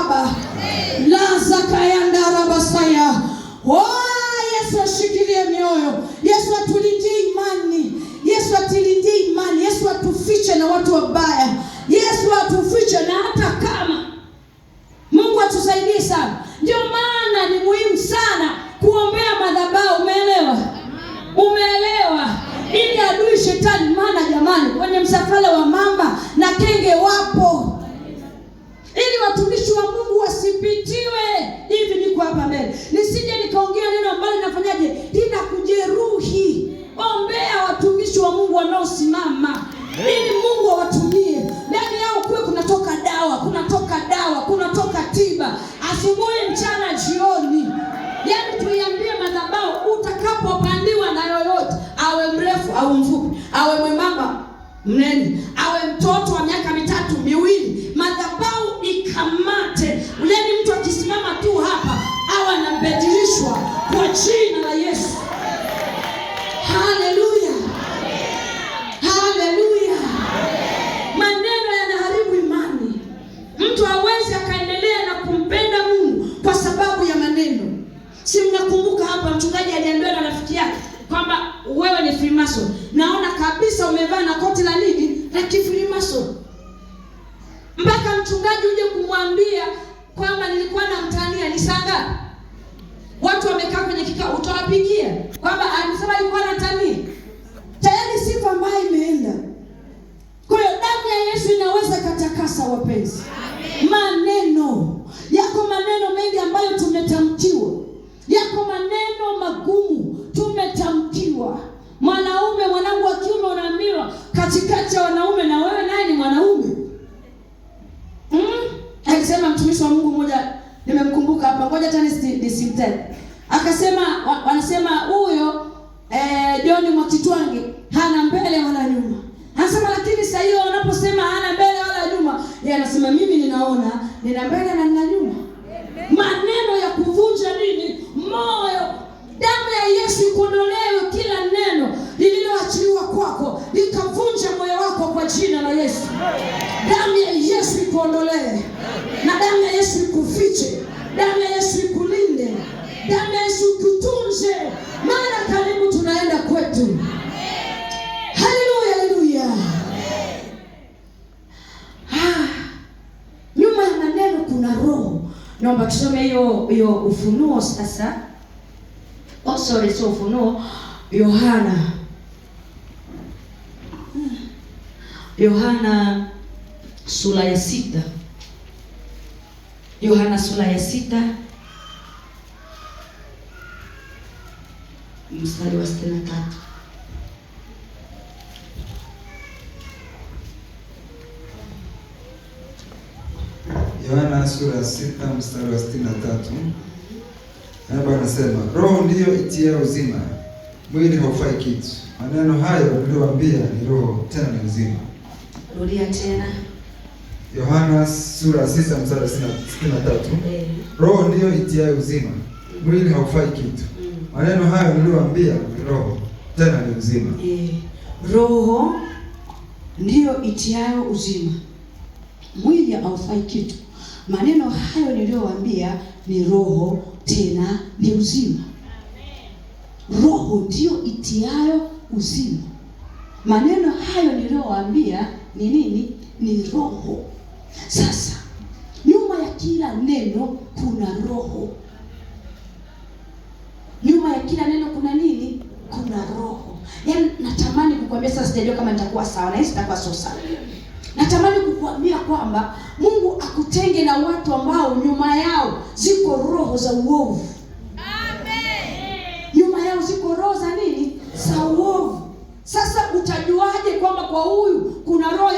Baba. Laza kayanda rabasaya. Yesu ashikilie mioyo. Yesu atulindie imani. Yesu atulindie imani. Yesu atufiche na watu wabaya. Yesu atufiche na hata kama. Mungu atusaidie sana. Ndio maana ni muhimu sana kuombea madhabahu. Umeelewa? Umeelewa? Ili adui shetani, maana jamani kwenye msafara wa mamba na kenge wapo. Ili watumishi wa Mungu wasipitiwe. Hivi niko hapa mbele, nisije nikaongea neno ambalo linafanyaje, linakujeruhi. Ombea watumishi wa Mungu wanaosimama, ili Mungu awatumie. Ndani yao kuwe kunatoka dawa, kunatoka tiba, asubuhi, mchana, jioni. Yaani tuiambie madhabahu, utakapopandiwa na yoyote, awe mrefu au mfupi, awe mwembamba mnene, awe mtoto wa miaka 3, 2, madhabahu ikamate. Yaani mtu akisimama tu hapa awe anabadilishwa kwa jina la Yesu. Haleluya. Haleluya. Maneno yanaharibu imani. Mtu hawezi akaendelea na kumpenda Mungu kwa sababu ya maneno. Si mnakumbuka hapa mchungaji aliambiwa na rafiki yake kwamba wewe ni Freemason. Naona kabisa umevaa na koti la nini? La Freemason. Mpaka mchungaji uje kumwambia kwamba nilikuwa na mtania ni saa ngapi? Watu wamekaa kwenye kikao, utawapigia kwamba alisema alikuwa na tania. Tayari sifa ambayo imeenda. Kwa hiyo damu ya Yesu inaweza katakasa wapenzi. Maneno. Yako maneno mengi ambayo tumetamkiwa. Yako maneno magumu tumetamkiwa. Mwanaume, mwanangu wa kiume, unaambiwa katikati ya wanaume, na wewe naye ni mwanaume. Alisema mtumishi wa Mungu mmoja, nimemkumbuka hapa, ngoja tena nisimtaje. Akasema wanasema huyo John Mwakitwange hana mbele wala nyuma. Anasema lakini sasa hiyo wanaposema hana mbele wala nyuma, yeye anasema mimi ninaona nina mbele na nina nyuma. Maneno ya kuvunja nini? Moyo. Damu ya Yesu ikuondolewe kila neno lililoachiliwa kwako, likavunja moyo wako kwa jina la Yesu. Damu ya Yesu ikuondolewe. Na damu ya Yesu ikufiche. Damu ya Yesu ikulinde. Damu ya Yesu ikutunze. Maana karibu tunaenda kwetu. Haleluya, haleluya. Nyuma ya maneno kuna roho. Naomba tusome hiyo Ufunuo sasa. So Ufunuo Yohana sura ya 6. Yohana sura ya 6 mstari wa 63. Yohana sura ya 6 mstari wa 63. Baba anasema, roho ndiyo itia uzima, mwili haufai kitu. Maneno hayo niliyowaambia ni roho tena ni uzima. Rudia tena. Yohana sura ya 6 mstari wa 63. Roho ndiyo itia uzima, mwili haufai kitu. Maneno hayo niliyowaambia ni roho tena ni uzima. Roho ndiyo itiayo uzima, mwili haufai kitu. Maneno hayo niliyowaambia ni roho tena ni uzima. Roho ndiyo itiayo uzima. Maneno hayo niliyowaambia ni nini? Ni roho. Sasa nyuma ya kila neno kuna roho. Nyuma ya kila neno kuna nini? Kuna roho. Yaani natamani kukuambia sasa, sijajua kama nitakuwa sawa na hisi nitakuwa so sawa. Natamani kukuambia kwamba Mungu akutenge na watu ambao nyuma yao ziko roho za uovu. Amen. Nyuma yao ziko roho za nini? Za uovu. Sasa utajuaje kwamba kwa huyu kuna roho